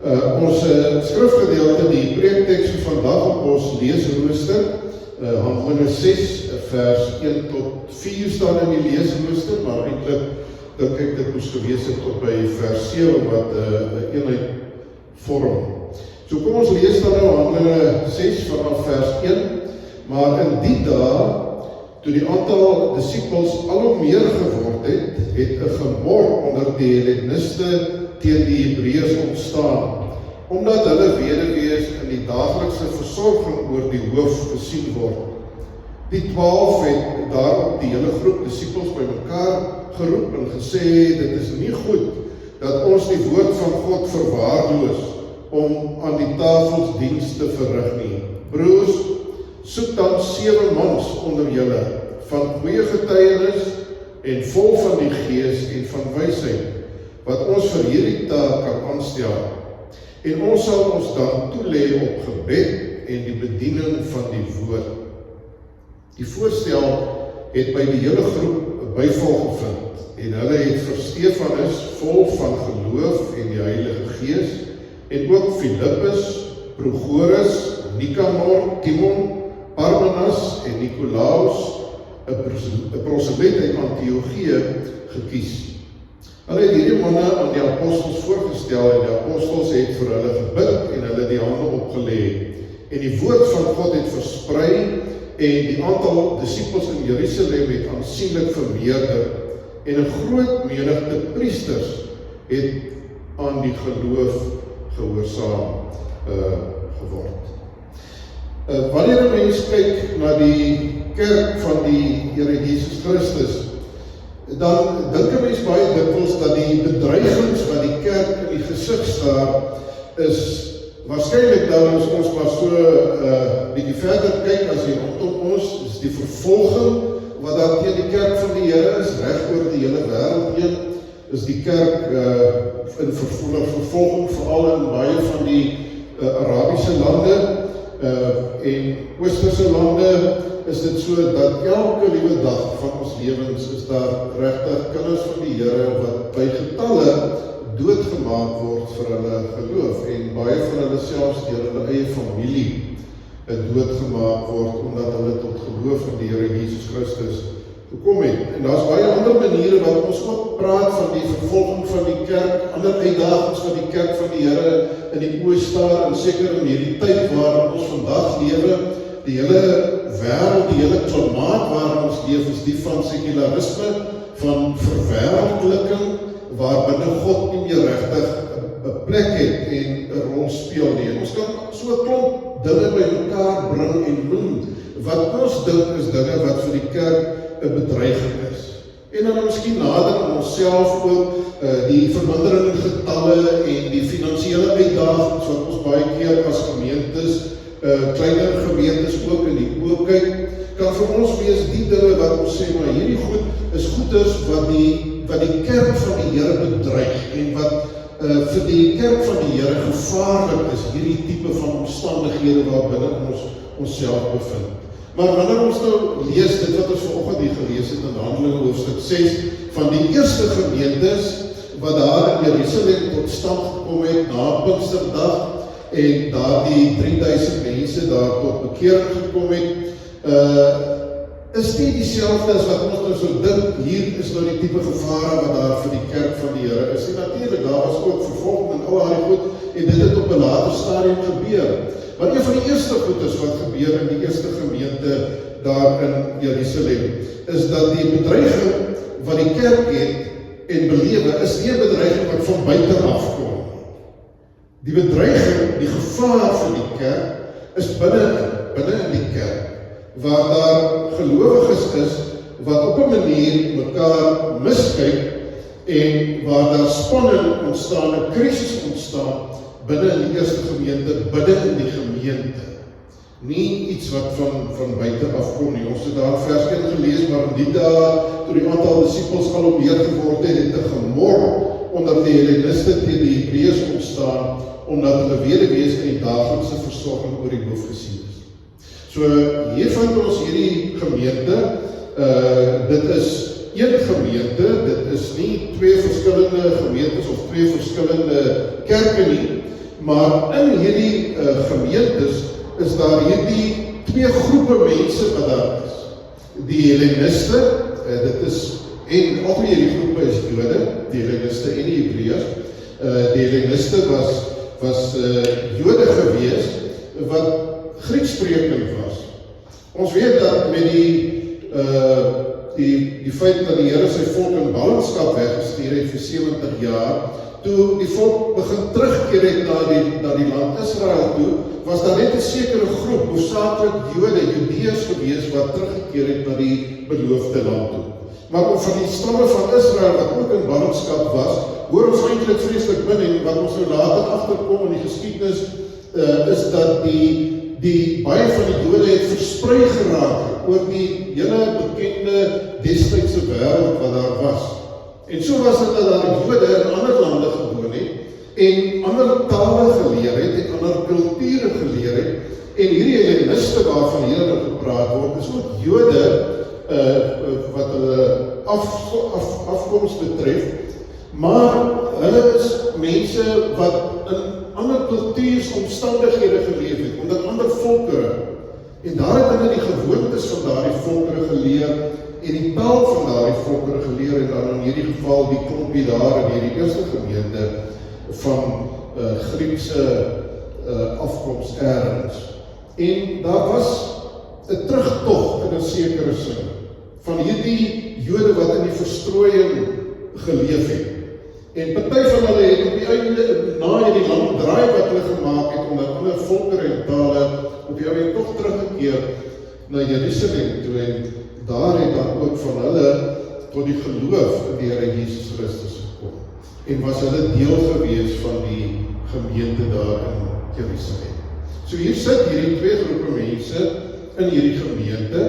Ons skrifgedeelte, die preektekst van vandag op ons leesrooster, Handelinge 6, vers 1 tot 4 staan in die leesrooster, maar eintlik dink ek dit moes gewees het tot by vers 7 wat 'n eenheid vorm. So kom ons lees dan nou Handelinge 6 vanaf vers 1, maar in die dae, toe die aantal disippels al hoe meer geword het, het 'n gemor onder die Helleniste teen die Hebreërs ontstaan, omdat hulle weduwees in die daaglikse versorging oor die hoof gesien word. Die 12 het daarop die hele groep disippels bymekaar geroep en gesê, dit is nie goed dat ons die woord van God verwaarloos om aan die tafels diens te verrig nie. Broers, soek dan 7 mans onder julle, van goeie getuienis en vol van die gees en van wysheid, wat ons vir hierdie taak kan aanstel. En ons sal ons dan toelê op gebed en die bediening van die woord. Die voorstel het by die hele groep 'n byval gevind, en hulle het vir Stefanus vol van geloof en die Heilige Gees, en ook Filippus, Prochorus, Nikanor, Timon, Parmenas en Nicolaus, 'n proselyt uit Antiochië, gekies. Hulle het hierdie manne aan die apostels voorgestel en die apostels het vir hulle gebid en hulle die hande opgelê. En die woord van God het versprei en die aantal disippels in Jerusalem het aansienlik vermeerder en 'n groot menigte priesters het aan die geloof gehoorsaam geword. Wanneer 'n mens kyk na die kerk van die Here Jesus Christus, dan dink 'n mens baie dikwels dat die bedreigings wat die kerk in die gesig staar, is waarskynlik dan as ons maar so bietjie verder kyk as hier rondom ons, is die vervolging wat daar teen die kerk van die Here is, reg oor die hele wêreld heen, is die kerk in vervolging, veral in baie van die Arabiese lande en Oosterse lande, is dit so dat elke liewe dag van ons lewens is daar regtig kinders van die Here wat by getalle doodgemaak word vir hulle geloof en baie van hulle selfs deur hulle eie familie doodgemaak word omdat hulle tot geloof in die Here Jesus Christus gekom het. En daar's baie ander maniere wat ons ook praat van die vervolging van die kerk, ander uitdagings van die kerk van die Here in die oë staar, en seker in hierdie tyd waarin ons vandag lewe, die hele wêreld, die hele klimaat waarin ons leef, is die van sekularisme, van verwêreldliking, waar binne God nie meer regtig 'n plek het en 'n rol speel nie. En ons kan so 'n klomp dinge bymekaar bring en noem, wat ons dink is dinge wat vir die kerk 'n bedreiging is. En dan miskien nader aan onsself ook, die vermindering in getalle en die finansiële uitdagings wat ons baie keer as gemeentes, kleiner gemeentes ook in die oë kyk, kan vir ons wees die dinge wat ons sê, maar hierdie goed is goeders wat die kerk van die Here bedreig en wat vir die kerk van die Here gevaarlik is, hierdie tipe van omstandighede waarbinne ons onsself bevind. Maar wanneer ons nou lees dit wat ons vanoggend hier gelees het in Handelinge hoofstuk 6 van die eerste gemeentes wat daar in Jerusalem tot stand gekom het na Pinksterdag en daar die 3000 mense daar tot bekering gekom het, is nie dieselfde as wat ons nou so dink, hier is nou die tipe gevare wat daar vir die kerk van die Here is. En natuurlik, daar was ook vervolging en al daai goed, en dit het op 'n later stadium gebeur. Maar een van die eerste goedes wat gebeur in die eerste gemeente daar in Jerusalem, is dat die bedreiging wat die kerk het en belewe, is nie 'n bedreiging wat van buite afkom. Die bedreiging, die gevaar vir die kerk, is binne in die kerk, waar daar gelowiges is, wat op 'n manier mekaar miskyk, en waar daar spanning ontstaan, 'n krisis ontstaan, binne in die eerste gemeente, binne in die gemeente. Nie iets wat van buite afkom nie. Ons het daar vers 1 gelees, maar in die dae, toe die aantal disippels al hoe meer geword het, het 'n gemor onder die Helleniste teen die Hebreërs ontstaan, omdat hulle weduwees in die daaglikse versorging oor die hoof gesien is. So, hier vind ons hierdie gemeente, dit is een gemeente, dit is nie twee verskillende gemeentes of twee verskillende kerke nie. Maar in hierdie gemeentes is daar hierdie twee groepe mense wat daar is. Die Helleniste, dit is, en al twee hierdie groepe is Jode, die Helleniste en die Hebreërs. Die Helleniste was Jode gewees, wat Grieksprekend was. Ons weet dat met die feit dat die Here sy volk in ballingskap weggestuur het vir 70 jaar, toe die volk begin terugkeer het na die land Israel toe, was daar net 'n sekere groep, hoofsaaklik Jode, Judeërs gewees, wat teruggekeer het na die beloofde land toe. Maar van die stamme van Israel, wat ook in ballingskap was, hoor ons eintlik vreeslik min, en wat ons nou later agterkom in die geskiedenis, is dat die baie van die Jode het versprei geraak oor die hele bekende destydse wêreld wat daar was. En so was dit dat daar Jode in ander lande gewoon het, en ander tale geleer het, en ander kulture geleer het, en hierdie Helleniste waarvan hier nou gepraat word, is ook Jode, wat hulle afkoms betref, maar hulle is mense wat in ander kultuursomstandighede geleef het, omdat ander volkere, en daar het hulle die gewoontes van daardie volkere geleer, en die taal van daardie volkere geleer, en dan in hierdie geval die klompie daar in hierdie eerste gemeente van Griekse afkoms ergens. En daar was 'n terugtog in 'n sekere sin, van hierdie Jode wat in die verstrooiing geleef het. En party van hulle het op die einde, na hierdie lang draai wat hulle gemaak het, onder ander volkere en tale, op die einde toch teruggekeer na Jerusalem toe, en daar het dan ook van hulle tot die geloof in die Here Jesus Christus gekom. En was hulle deel gewees van die gemeente daar in Jerusalem. So hier sit hierdie twee groepe mense in hierdie gemeente,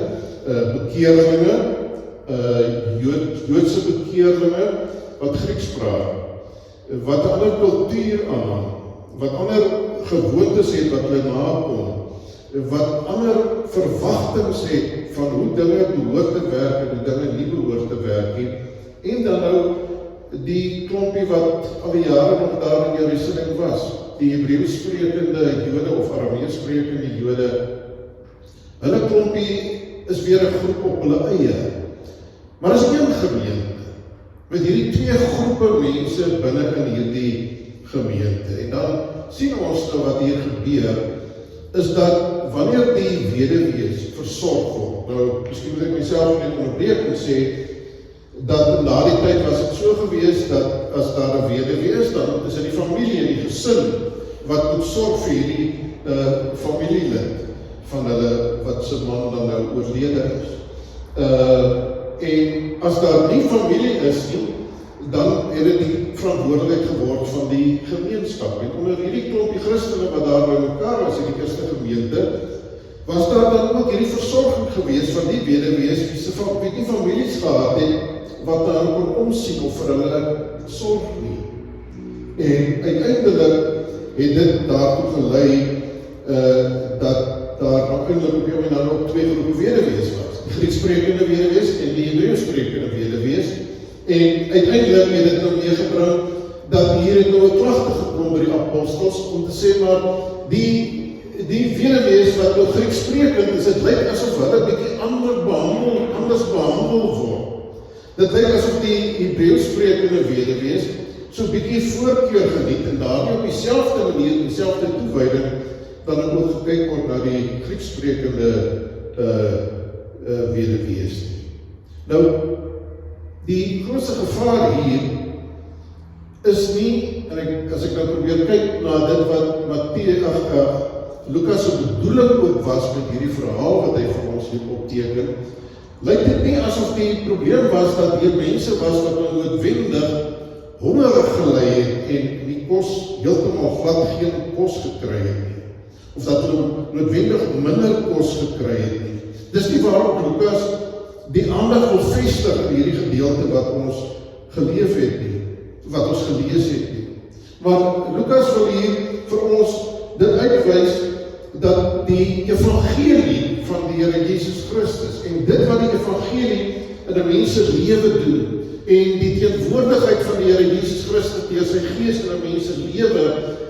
bekeerlinge, Joodse bekeerlinge, wat Grieks praat, wat 'n ander kultuur aanhang, wat ander gewoontes het wat hulle nakom, wat ander verwagtings het van hoe dinge behoort te werk en hoe dinge nie behoort te werk nie, en dan nou die klompie wat al die jare nog daar in Jerusalem was, die Hebreëus sprekende Jode of Aramees sprekende Jode, hulle klompie is weer 'n groep op hulle eie, maar is een gemeente, met hierdie twee groepe mense binne in hierdie gemeente. En dan sien ons nou wat hier gebeur, is dat wanneer die weduwees versorg word, nou, miskien moet ek myself net onderbreek en sê, dat na die tyd was het so gewees, dat as daar 'n weduwee is, dan is dit die familie en die gesin, wat moet sorg vir hierdie familielid, van hulle, wat sy man dan nou oorlede is. En as daar nie familie is nie, dan het dit die verantwoordelikheid geword van die gemeenskap. En onder hierdie klompie Christene wat daar by mekaar was in die eerste gemeente, was daar dan ook hierdie versorging gewees van die weduwees wie nie families gehad het, wat hulle kon omsien of vir hulle sorg nie. En uiteindelik het dit daartoe gelei dat daar eintlik op jou en dan ook twee groepe weduwees was. Die Grieksprekende weduwees en die Hebreësprekende weduwees. En uiteindelik het dit nou meegebring dat hier het nou 'n klagte gekom by die apostels om te sê maar die weduwees wat nou Grieksprekend is, dit lyk asof hulle bietjie anders behandel word. Dit lyk asof die Hebreësprekende weduwees so bietjie voorkeur geniet en daarmee op dieselfde manier, dieselfde toewyding, dan ook gekyk word na die Grieksprekende weduwees. Nou, die grootste gevaar hier is nie, en as ek nou probeer kyk na dit wat Lukas se bedoeling ook was met hierdie verhaal wat hy vir ons hier opteken, lyk dit nie asof die probleem was dat hier mense was wat nou noodwendig hongerig gelei het en die kos heeltemal glad geen kos gekry het nie. Of dat hulle noodwendig minder kos gekry het nie. Dis nie waarop Lukas die aandag wil vestig in hierdie gedeelte wat ons geleef het nie, wat ons gelees het nie. Maar Lukas wil hier vir ons dit uitwys dat die evangelie van die Here Jesus Christus en dit wat die evangelie in 'n mens se lewe doen en die teenwoordigheid van die Here Jesus Christus deur sy Gees in 'n mens se lewe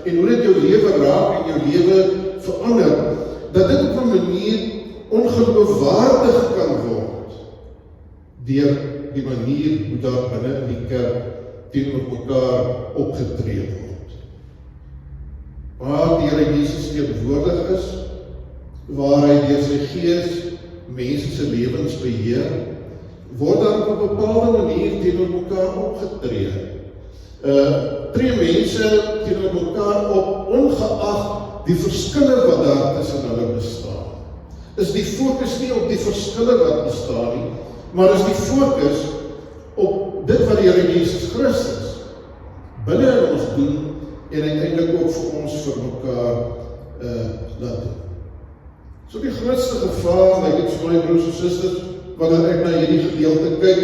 en hoe dit jou lewe raak en jou lewe verander, dat dit op 'n manier ongeloofwaardig kan word deur die manier hoe daar binne in die kerk teenoor mekaar opgetree word. Waar die Here Jesus teenwoordig is, waar hy deur sy Gees mense se lewens beheer, word daar op 'n bepaalde manier teenoor mekaar opgetree. Tree mense teenoor mekaar op, ongeag die verskille wat daar tussen hulle bestaan. Is die fokus nie op die verskille wat bestaan nie, maar is die fokus op dit wat die Here Jesus Christus binne in ons doen en uiteindelik ook vir ons vir mekaar laat doen. So die grootste gevaar, like dit vir my broers en susters, wanneer ek na hierdie gedeelte kyk,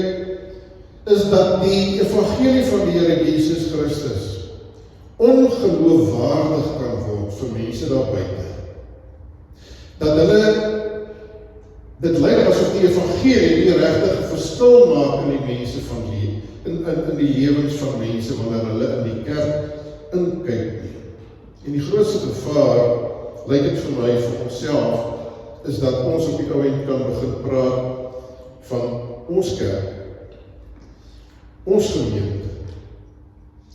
is dat die evangelie van die Here Jesus Christus ongeloofwaardig kan word vir mense daar buite. Dat hulle, dit lyk asof die evangelie nie regtig verskil maak in die mense van in die lewens van mense wanneer hulle in die kerk inkyk nie. En die grootste gevaar, lyk dit vir my, vir onsself, is dat ons op die ou end kan begin praat van ons kerk, ons gemeente.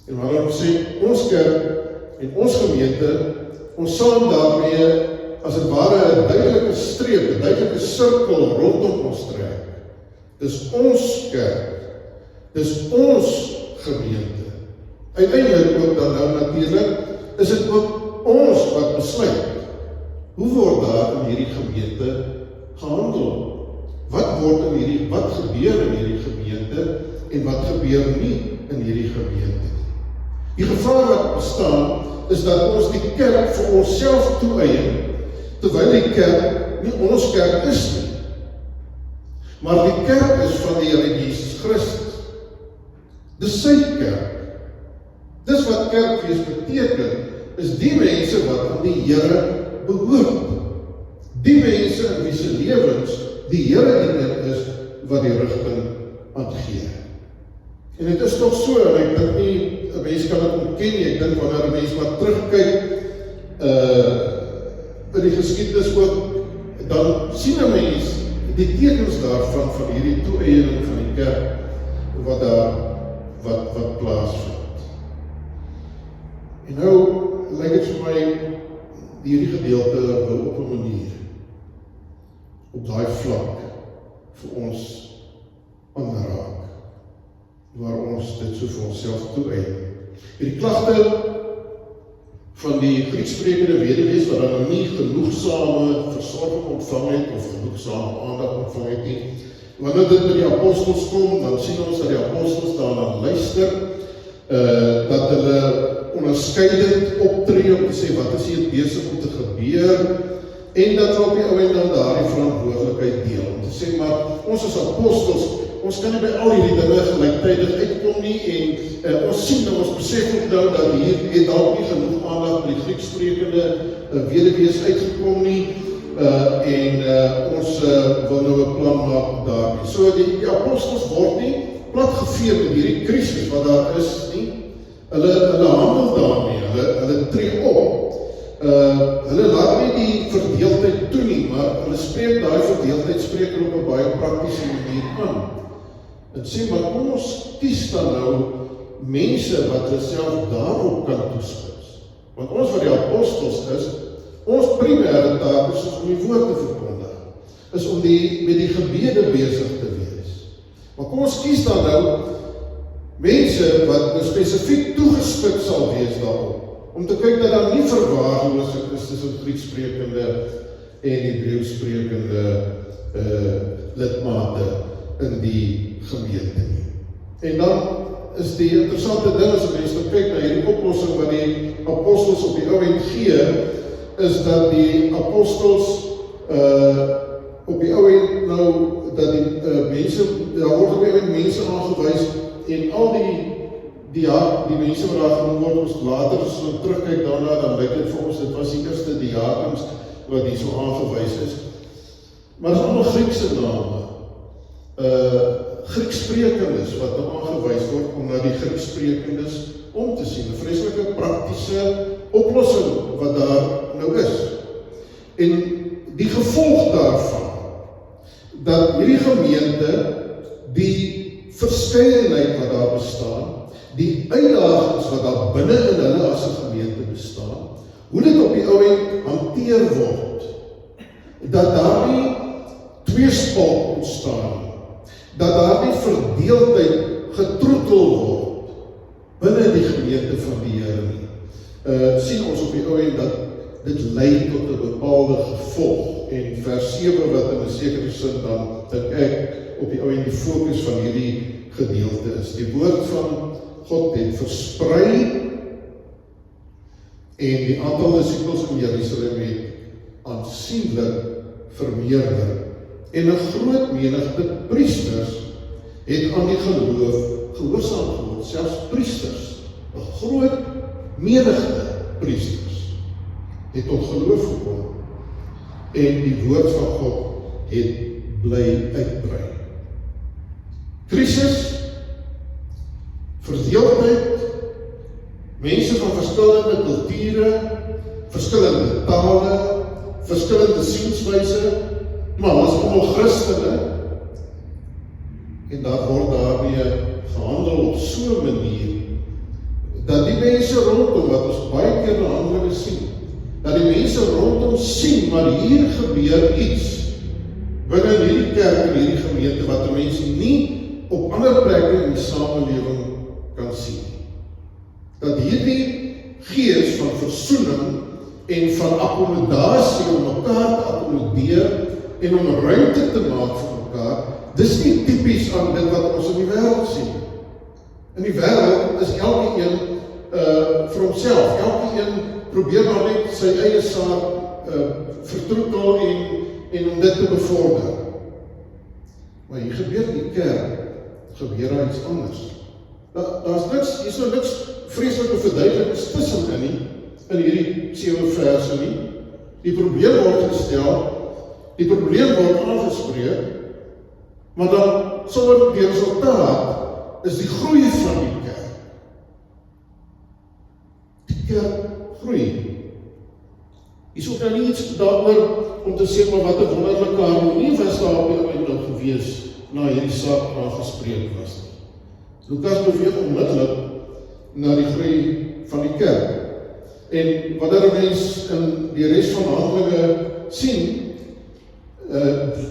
En waarom sê ons kerk en ons gemeente, ons saam daarmee as het ware 'n duidelike streep, 'n duidelike sirkel rondom ons trek. Dis ons kerk, dis ons gemeente. Uiteindelik ook dan nou natuurlik, is dit ook ons wat besluit. Hoe word daar in hierdie gemeente gehandel? Wat gebeur in hierdie gemeente en wat gebeur nie in hierdie gemeente? Die gevaar wat bestaan is dat ons die kerk vir onsself toeëien, terwyl die kerk nie ons kerk is nie. Maar die kerk is van die Here Jesus Christus. Dis sy kerk. Dis wat kerk wees beteken, is die mense wat aan die Here behoort. Die mense in wie se lewens die Here in is wat die rigting aangee. En dit is toch so, en ek dink nie, 'n mens kan dit ontken nie, ek dink wanneer 'n mens maar terugkyk, in die geskiedenis ook, dan sien 'n mens die tekens daarvan, van hierdie toeëiening van die kerk, wat daar, wat plaasvind. En nou, lyk dit vir my, hierdie gedeelte wil op 'n manier, op daai vlak, vir ons aanraak, waar ons dit so vir onsself toeëien. Die klagte van die Grieksprekende weduwees wat dan nie genoegsame versorging ontvang het, of genoegsame aandag ontvang het nie. Wanneer dit by die apostels kom, dan sien ons dat die apostels daarna luister, dat hulle onderskeidend optree om te sê wat is hier besig om te gebeur, en dat hulle op die ou end dan daardie verantwoordelikheid deel, om te sê, maar ons as apostels, ons kan nie by al hierdie dinge gelyktydig uitkom nie, en ons sien dat ons besef ook nou, dat hier het dalk nie genoeg aandag by die Grieksprekende weduwees uitgekom nie, en ons wil nou 'n plan maak daarmee. So die apostels word nie platgevee met hierdie krisis wat daar is nie, hulle handel daarmee, hulle tree op, hulle laat nie die verdeeldheid toe nie, maar hulle spreek daai verdeeldheid spreek op 'n baie praktiese manier aan. En sê, maar kom ons kies dan nou mense wat hulle self daarop kan toespits. Want ons wat die apostels is, ons primêre taak is om die woord te verkondig, is om met die gebede besig te wees. Maar kom ons kies dan nou mense wat spesifiek toegespit sal wees daarop, om te kyk dat daar nie verwaarlosing is tussen Grieksprekende en Hebreeuwsprekende lidmate in die gemeente nie. En dan is die interessante ding as 'n mens nou kyk na hierdie oplossing wat die apostels op die ou end gee, is dat die apostels op die ou end nou, dat die mense, daar word op die ou end mense aangewys, en al die mense wat daar genoem word, ons later, as ons terugkyk daarna, dan lyk dit vir ons, dit was die eerste diakens wat hier so aangewys is. Maar dit is allemaal Griekse name. Grieksprekendes wat nou aangewys word om na die Grieksprekendes om te sien. 'n Vreeslike praktiese oplossing wat daar nou is. En die gevolg daarvan, dat hierdie gemeente die verskeidenheid wat daar bestaan, die uitdagings wat daar binne in hulle as 'n gemeente bestaan, hoe dit op die ou end hanteer word, dat daar nie tweespalt ontstaan, dat daar nie verdeeldheid getroetel word binne die gemeente van die Here nie. Sien ons op die ou end dat dit lei tot 'n bepaalde gevolg, en vers 7 wat in 'n sekere sin dan, dink ek, op die ou end die fokus van hierdie gedeelte is. Die woord van God het versprei, en die aantal disippels in Jerusalem het aansienlik vermeerder, en 'n groot menigte priesters het aan die geloof gehoorsaam geword, selfs priesters, 'n groot menigte priesters het tot geloof gekom, en die woord van God het bly uitbrei. Krisis, verdeeldheid, mense van verskillende kulture, verskillende tale, verskillende sienswyse, maar ons is almal Christene, en daar word daarmee gehandel op so 'n manier, dat die mense rondom, wat ons baie keer in Handelinge sien, dat die mense rondom sien, maar hier gebeur iets binne in hierdie kerk en hierdie gemeente, wat die mense nie op ander plekke in die samelewing kan sien. Dat hierdie gees van versoening en van akkommodasie om mekaar te akkommodeer en om ruimte te maak vir mekaar, dis nie tipies aan dit wat ons in die wêreld sien. In die wêreld is elkeen vir homself, elkeen probeer maar net sy eie saak vertroetel en om dit te bevorder. Maar hier gebeur in die kerk, gebeur daar iets anders. Daar's niks, hier is nou niks vreeslike verduidelikings tussenin nie, in hierdie 7 verse nie. Die probleem word gestel, die probleem word aangespreek, maar dan sonder die resultaat is die groei van die kerk. Die kerk groei. Hier is ook nou nie iets daaroor om te sê, maar wat 'n wonderlike harmonie was daar op die einde gewees na hierdie saak aangespreek was. Lukas beweeg onmiddellik na die groei van die kerk. En wanneer 'n mens in die res van Handelinge sien,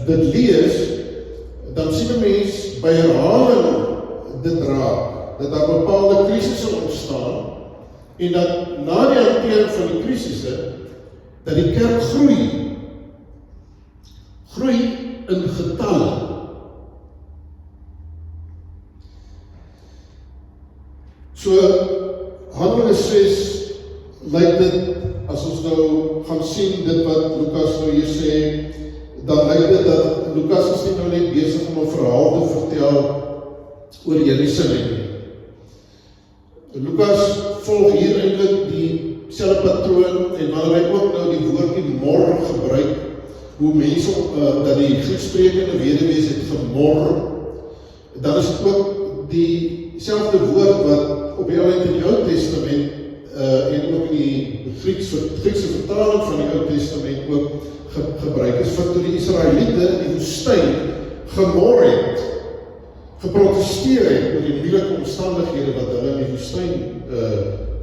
dit lees, dan sien 'n mens by herhaling dit raak, dat daar bepaalde krisisse ontstaan, en dat na die hantering van die krisisse, dat die kerk groei in getalle. So, Handelinge 6 lyk dit, as ons nou gaan sien dit wat Lukas nou hier sê, dan lyk dit dat Lukas is nie nou net besig om 'n verhaal te vertel oor Jerusalem. Lukas volg hier eintlik die selfe patroon, en wanneer hy ook nou die woordjie mor gebruik, hoe mense dat die Grieksprekende weduwees het gemor, dan is dit ook dieselfde woord wat op die Ou Testament en ook in die Griekse vertaling van die Ou Testament ook gebruik is, vir toe die Israeliete in die woestyn gemor het, geprotesteer het oor die moeilike omstandighede wat hulle in die woestyn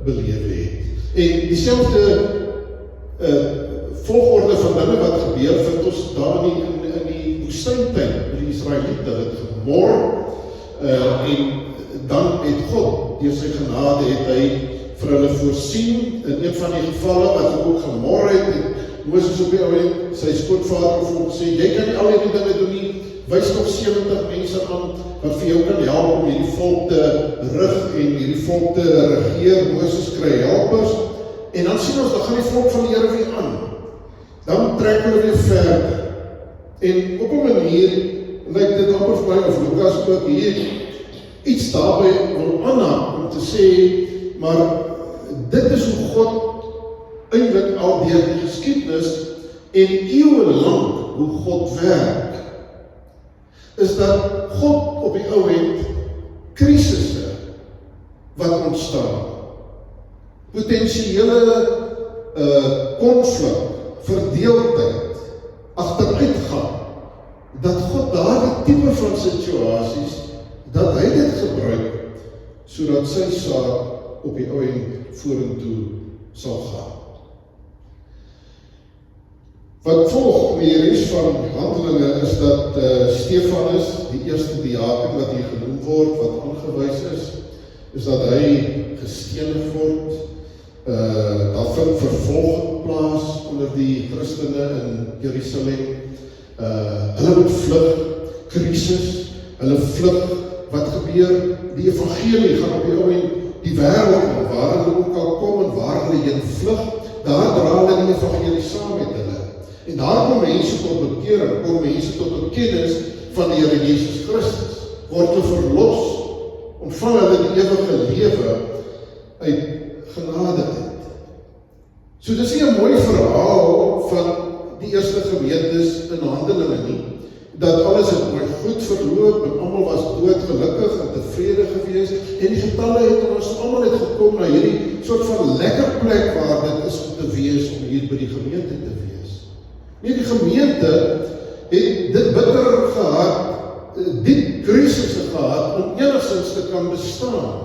beleef het. En dieselfde volgorde van dinge wat gebeur, vind ons daar in die woestyntyd met die Israeliete, het gemor, en dan het God, deur sy genade, het hy vir hulle voorsien, in een van die gevalle wat hy ook gemor het Moses op die ou end, sy skoonvader vir hom sê, jy kan nie al hierdie dinge doen nie, wys nog 70 mense aan, wat vir jou kan help om hierdie volk te rig en hierdie volk te regeer. Moses kry helpers, en dan sien ons, dan gaan die volk van die Here weer aan. Dan trek hulle weer verder. En op 'n manier, lyk dit amper vir my, of Lukas ook hier, iets daarby wil aanhaal, om te sê, maar dit is hoe God eintlik al deur die geskiedenis en eeuwe lang hoe God werk, is dat God op op die ou end krisisse wat ontstaan. Potensiële konflik, verdeeldheid, agteruitgang, dat God daardie tipe van situasies, dat hy dit gebruik, sodat sy saak op die ou end vorentoe sal gaan. Wat volg in die res van Handelinge is dat Stefanus, die eerste diaken wat hier genoem word, wat aangewys is dat hy gestenig word, daar vind vervolging plaas onder die Christene in Jerusalem, hulle moet vlug, krisis, hulle vlug, wat gebeur, die evangelie gaan op die ou end die wêreld in, waar hulle ook al kom en waar hulle heen vlug, daar dra hulle die evangelie saam met hulle. En daar kom mense tot bekering, kom mense tot 'n kennis van die Here Jesus Christus, word hulle verlos, ontvang hulle die ewige lewe uit genade uit. So dis nie 'n mooi verhaal van die eerste gemeentes in Handelinge nie, dat alles het mooi goed verloop en almal was doodgelukkig en tevrede gewees en die getalle het ons almal het gekom na hierdie soort van lekker plek waar dit is om te wees, om hier by die gemeente te wees. Nee, die gemeente het dit bitter gehad, diep krisisse gehad om enigstens te kan bestaan.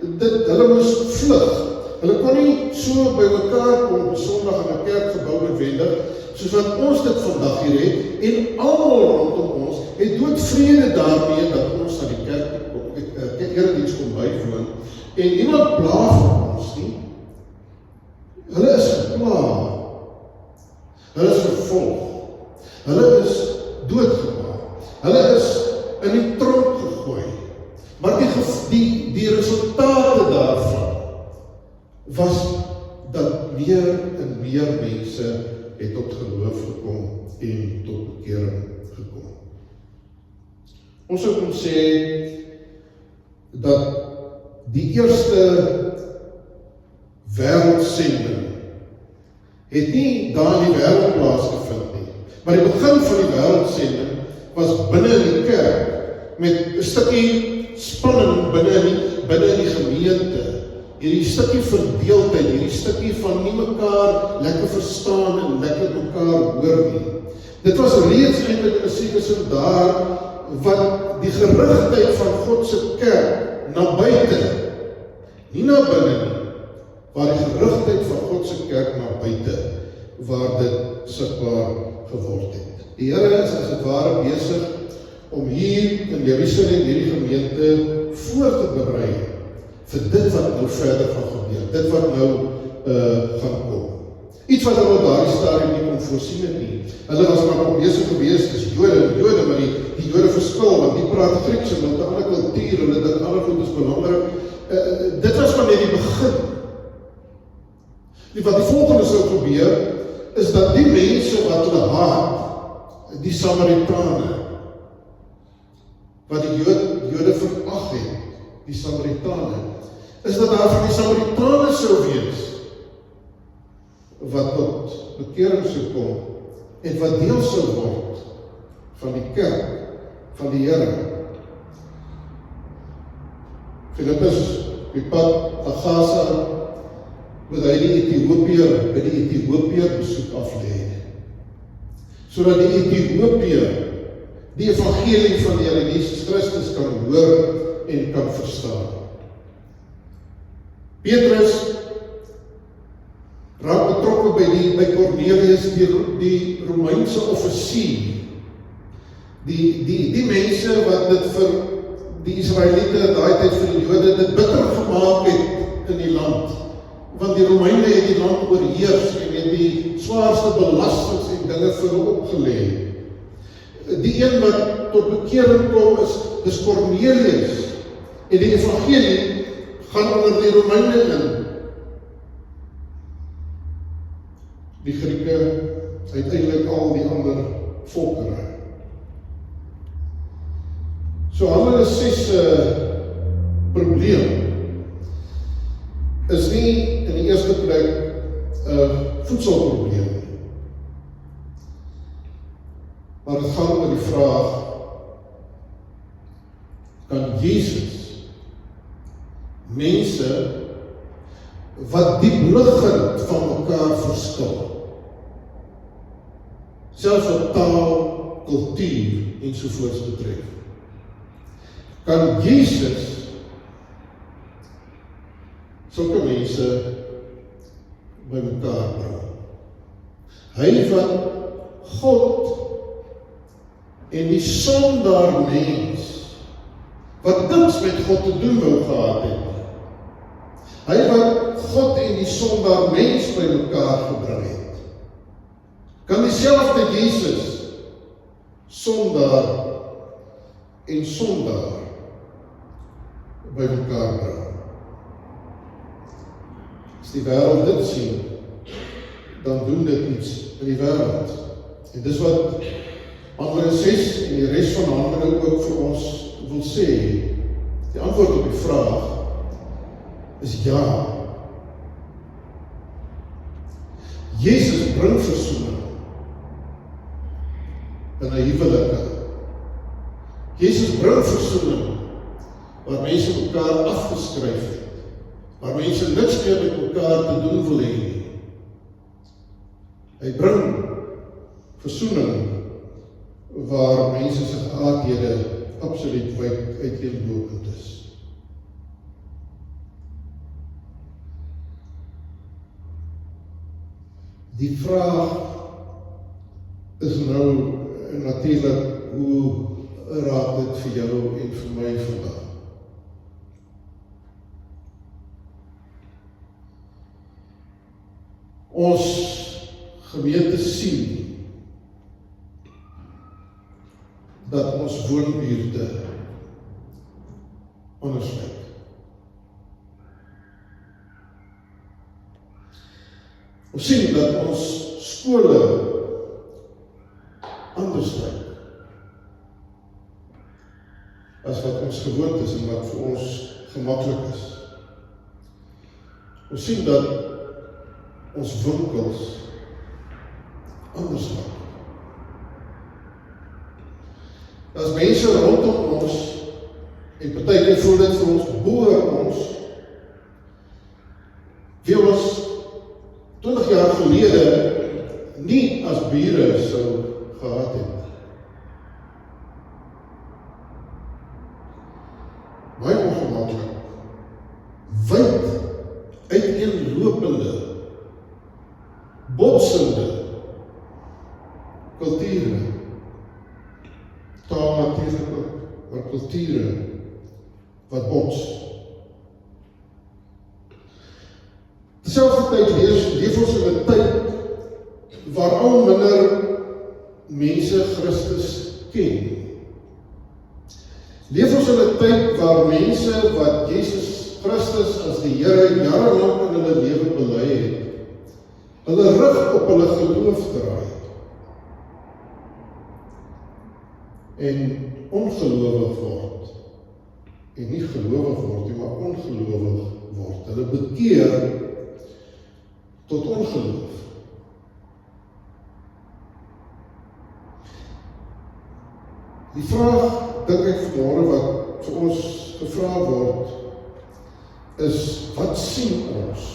Hulle moes vlug. Hulle kon nie so by mekaar kom op Sondag in 'n kerkgebou noodwendig, soos wat ons dit vandag hier het, en almal rondom ons het doodvrede daarmee dat ons na die kerkdiens kom bywoon, en niemand pla vir ons nie. Hulle is gepla. Hulle is vervolg. Hulle is doodgemaak. Hulle is in die tronk gegooi. Maar die resultate daarvan was dat meer en meer mense het tot geloof gekom en tot bekering gekom. Ons sou kon sê dat die eerste wêreldsending het nie daar in die wêreld plaasgevind nie, maar die begin van die wêreldsending was binne in die kerk met 'n stukkie spanning binne in die gemeente. Hierdie stukkie verdeeldheid, hierdie stukkie van nie mekaar lekker verstaan en lekker mekaar hoor nie. Dit was reeds eintlik in 'n sekere sin daar wat die gerigtheid van God se kerk na buite, nie na binne nie, waar die gerigtheid van God se kerk na buite, waar dit sigbaar geword het. Die Here is as dit ware besig om hier in Jerusalem hierdie gemeente voor te berei vir dit wat nou verder gaan gebeur, dit wat nou gaan kom. Iets wat hulle op daardie stadium nie kon voorsien het nie. Hulle was maar besig gewees, dis Jode, maar die Jode verskil, want die praat Grieks en hulle het 'n ander kultuur, hulle dink alle goed is belangrik. Dit was maar net die begin. Wat die volgende sou gebeur, is dat die mense wat hulle haat, die Samaritane, wat die Jode verag het, die Samaritane, is dat daar van die Samaritane sou wees, wat tot bekering sou kom, en wat deel sou word van die kerk, van die Here. Filippus, die pad na Gaza, moet hy by die Ethiopiër besoek aflê, sodat die Ethiopiër die evangelie van die Here Jesus Christus kan hoor en kan verstaan. Petrus raak betrokke by Cornelius, die Romeinse offisier, die mense wat dit vir die Israeliete daai tyd vir die Jode dit bitter gemaak het in die land, want die Romeine het die land oorheers en het die swaarste belastings en dinge vir hulle opgelê. Die een wat tot bekering kom is Cornelius, en die evangelie gaan onder die Romeine in. Die Grieke, uiteindelik al die ander volkere. So Handelinge 6 probleem is nie in die eerste plek 'n voedselprobleem nie. Maar dit gaan oor die vraag, kan Jesus mense wat diepliggend van mekaar verskil, selfs op taal, kultuur ensovoorts betref, kan Jesus sulke mense by mekaar bring. Hy wat God en die sondaar mens, wat niks met God te doen wou gehad het, hy wat God en die sondaar mens by mekaar gebring het, kan dieselfde Jesus sondaar en sondaar by mekaar bring. As die wêreld dit sien, dan doen dit iets in die wêreld. En dis wat Handelinge 6 en die res van Handelinge ook vir ons wil sê. Die antwoord op die vraag is ja. Jesus bring versoening in 'n huwelike. Jesus bring versoening waar mense mekaar afgeskryf het, waar mense niks meer met mekaar te doen wil hê nie. Hy bring versoening waar mense se geaardhede absoluut wyd uiteenlopend is. Die vraag is nou natuurlik, hoe raak dit vir jou en vir my vandag? Ons gemeente sien dat ons woonbuurte anders lyk. Ons sien dat ons skole anders lyk as wat ons gewoond is en wat vir ons gemaklik is. Ons sien dat ons winkels anders lyk. As mense rondom ons, en partykeer voel dit vir ons boor ons, wie ons 20 jaar gelede nie as bure sou gehad het. Baie ongemaklik, wyd uiteenlopende, botsende kulture, taal natuurlik ook, maar kulture wat bots. Terselfdertyd leef ons in 'n tyd waar al minder mense Christus ken. Leef ons in 'n tyd waar mense wat Jesus Christus as die Here jarelang in hulle lewe bely het, hulle rug op hulle geloof draai en ongelowig word, en nie gelowig word nie, maar ongelowig word. Hulle bekeer tot ongeloof. Die vraag, dink ek vanmôre, wat vir ons gevra word, is, wat sien ons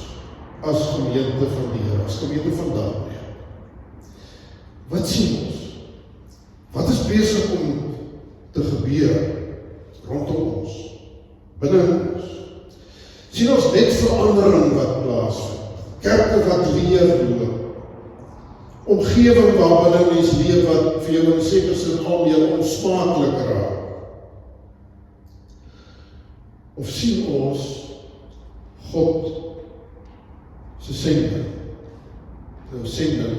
as gemeente van die Here, as gemeente van Daardie? Wat sien ons? Wat is besig om te gebeur rondom ons, binne ons? Sien ons net verandering wat plaasvind? Kerke wat leer loop, omgewing waarbinne mens leef wat vir jou in sekere sin al meer onsmaaklik raak? Of sien ons God se sending? Nou sending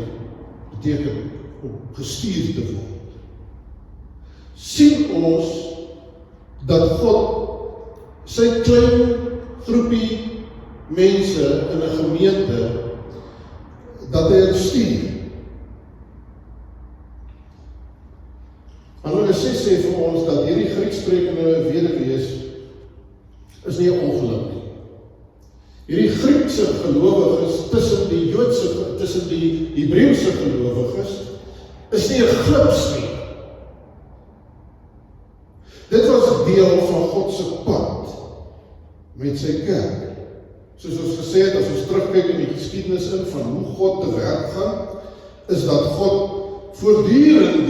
beteken om gestuur te word. Sien ons dat God sy klein groepie mense in 'n gemeente, dat hy hulle stuur? Handelinge 6 sê vir ons dat hierdie Grieksprekende weduwees is nie 'n ongeluk nie. Hierdie Griekse gelowiges tussen die Joodse, tussen die Hebreëse gelowiges, is nie 'n glips nie. Dit was deel van met sy kerk. Soos ons gesê het, as ons terugkyk in die geskiedenis in van hoe God te werk gaan, is dat God voortdurend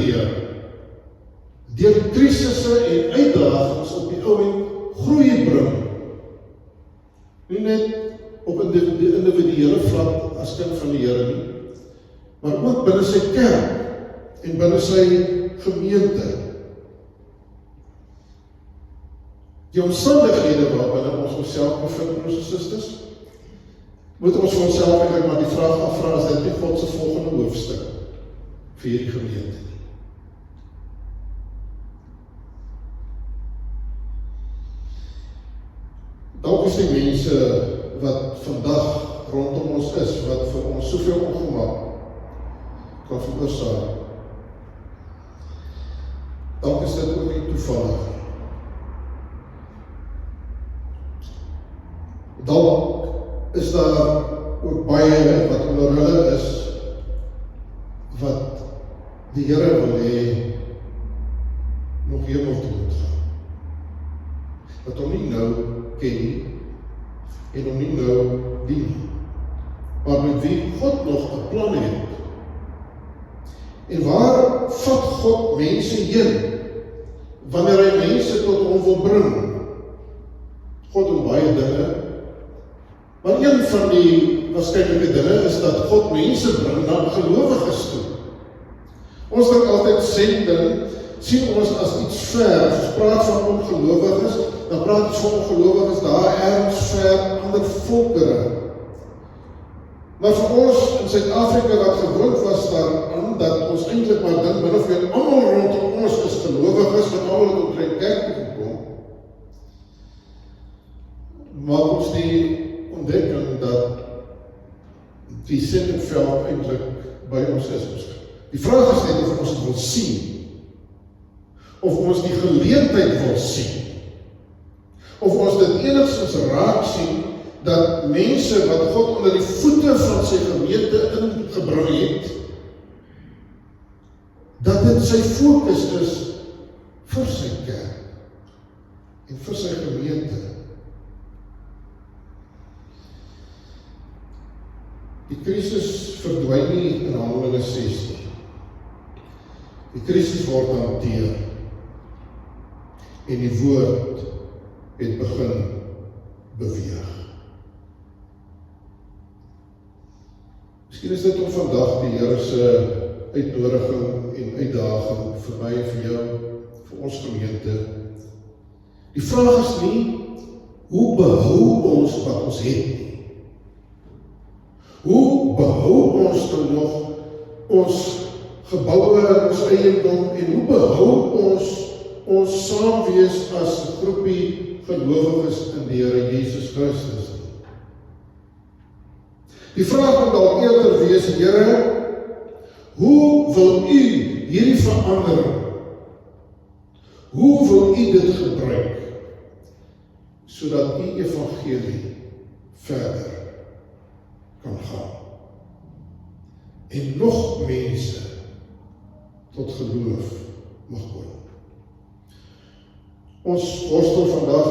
deur krisisse en uitdagings op die oomblik groei bring. Nie net op die individuele vlak as kind van die Here nie, maar ook binne sy kerk en binne sy gemeente. Die omstandighede waarbinne ons onsself bevind, broers en susters, moet ons vir onsself eintlik maar die vraag afvra, is dit nie God se volgende hoofstuk vir hierdie gemeente nie? Dalk is die mense wat vandag rondom ons is, wat vir ons soveel ongemak kan veroorsaak. Dalk is dit ook nie toevallig. Dalk is daar ook baie wat onder hulle is, wat die Here wil hê nog hemel toe moet gaan. Wat hom nie nou ken nie, en hom nie nou dien, maar met wie God nog 'n plan het. En waar vat God mense heen, wanneer hy mense tot hom wil bring? God doen baie dinge, maar een van die waarskynlike dinge is dat God mense bring na gelowiges toe. Ons dink altyd sending, sien ons as iets ver, as ons praat van ongelowiges, dan praat ons van ongelowiges daar ergens ver ander volkere. Maar vir ons in Suid-Afrika wat gewoond was daaraan, dat ons eintlik maar dink, min of meer almal rondom ons is gelowiges, wat almal het omtrent kerk toe gekom, maak ons die ontdekking dat die sendingveld eintlik by ons is. Die vraag is net of ons dit wil sien, of ons die geleentheid wil sien, of ons dit enigstens raak sien, dat mense wat God onder die voete van sy gemeente ingebring het, dat dit sy fokus is vir sy kerk en vir sy gemeente. Die krisis verdwyn nie in Handelinge 6 nie. Die krisis word hanteer en die woord het begin beweeg. Miskien is dit om vandag die Here se uitnodiging en uitdaging vir my en vir jou, vir ons gemeente. Die vraag is nie, hoe behou ons wat ons het nie? Hoe behou ons dan nog ons geboue en ons eiendom, en hoe behou ons saamwees as 'n groepie gelowiges in die Here Jesus Christus? Die vraag moet dalk eerder wees, Here, hoe wil U hierdie verandering? Hoe wil U dit gebruik, sodat U evangelie verder kan gaan en nog mense tot geloof mag kom? Ons worstel vandag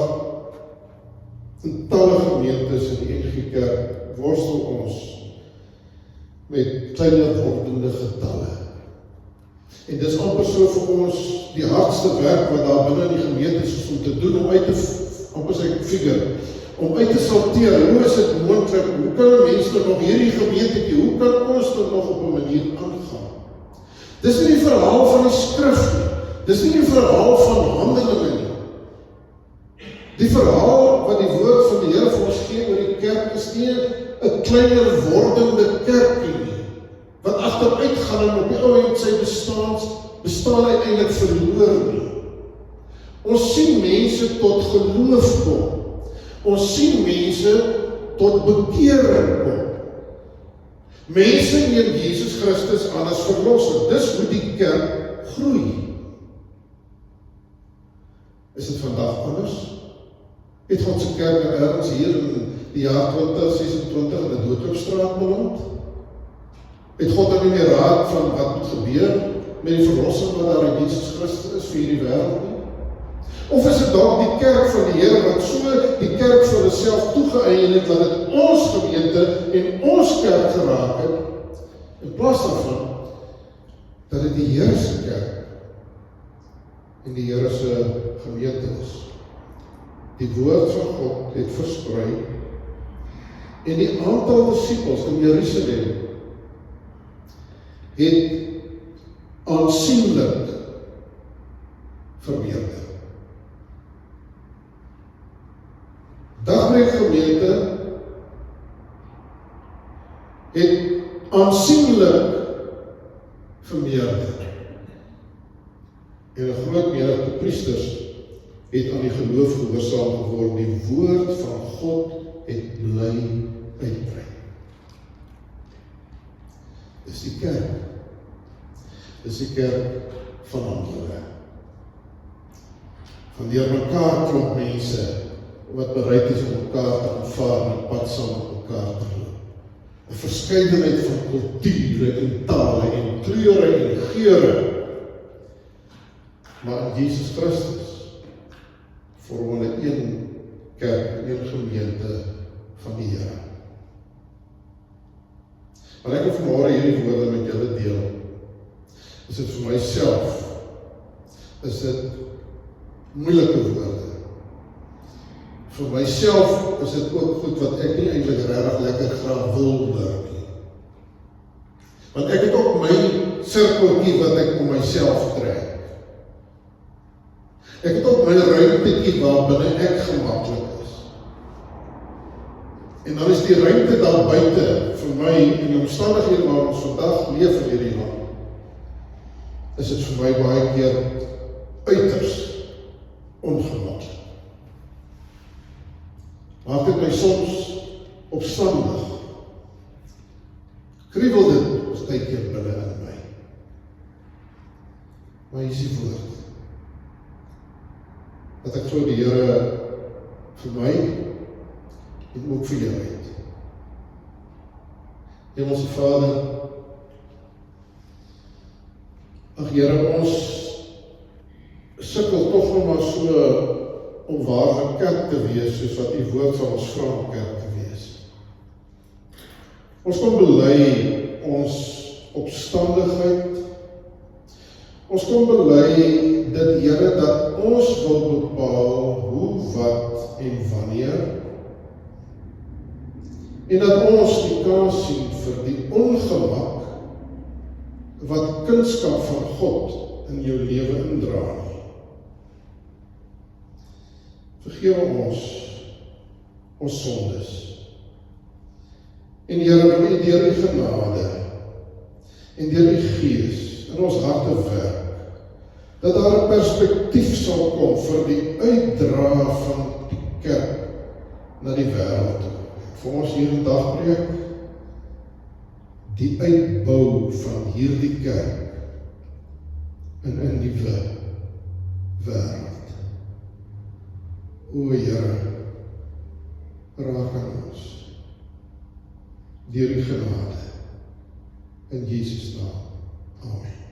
in talle gemeentes in die NG Kerk, worstel ons met kleiner wordende getalle. En dis amper so vir ons die hardste werk wat daar binne die gemeente is om te doen, om uit te sorteer, hoe is dit moontlik, hoe kan mense nog hierdie gemeente, hoe kan ons dit nog op 'n manier aangaan? Dis nie die verhaal van die skrif nie, dis nie die verhaal van Handelinge nie. Die verhaal wat die woord van die Here vir ons gee oor die kerk is nie 'n kleiner wordende kerkie nie, wat agteruit gaan en op die ou end sy bestaan uiteindelik verloor nie. Ons sien mense tot geloof kom. Ons sien mense tot bekering kom. Mense neem Jesus Christus aan as verlosser. Dis hoe die kerk groei. Is dit vandag anders? Het God se kerk ergens hier in die jaar 2026 in 'n doodloopstraat beland? Het God dan nie meer raad van wat moet gebeur met die verlossing wat daar in Jesus Christus is vir hierdie wêreld nie? Of is dit dalk die kerk van die Here wat so die kerk vir homself toegeëien het, dat dit ons gemeente en ons kerk geraak het, in plaas daarvan, dat dit die Here se kerk en die Here se gemeente is. Die woord van God het versprei, en die aantal disippels in Jerusalem het aansienlik vermeerder. Dagbreek gemeente het aansienlik vermeerder. En 'n groot menigte priesters het aan die geloof gehoorsaam geword. Die woord van God het bly uitbrei. Dis die kerk. Dis die kerk van Handelinge. Van deur mekaar klomp mense wat bereid is om mekaar te aanvaar en pad saam met mekaar te loop. 'n Verskeidenheid van kulture en tale en kleure en geure. Maar in Jesus Christus vorm hulle een kerk, een gemeente van die Here. Maar ek wil vanmôre hierdie woorde met julle deel. Is dit vir myself? Is dit moeilike woorde? Vir myself is dit ook goed wat ek nie eintlik regtig lekker graag wil hoor nie. Want ek het ook my sirkeltjie wat ek om myself trek. Ek het ook my ruimtetjie waar binne ek gemaklik is. En dan is die ruimte daar buite vir my en die omstandighede waar ons vandag leef in hierdie land. Is dit vir my baie keer uiters ongemaklik. Maak dit my soms opstandig. Kriebel dit ons tydkeer binne in my. Maar hier is die woord. Dat ek glo die Here vir my en ook vir jou het. Hemelse Vader, ag Here, ons sukkel tog nog maar so om ware kerk te wees, soos wat die woord van ons vra om kerk te wees. Ons kom bely ons opstandigheid. Ons kom bely dit, Here, dat ons wil bepaal hoe, wat en wanneer. En dat ons die kans sien vir die ongemak wat kunskap van God in jou lewe indra. Vergewe ons sondes. En Here, wil U deur die genade en deur die Gees in ons harte werk, dat daar 'n perspektief sal kom vir die uitdra van die kerk na die wêreld toe. Vir ons hier in Dagbreek, die uitbou van hierdie kerk in 'n nuwe wêreld. O Here, raak aan ons deur die genade in Jesus naam. Amen.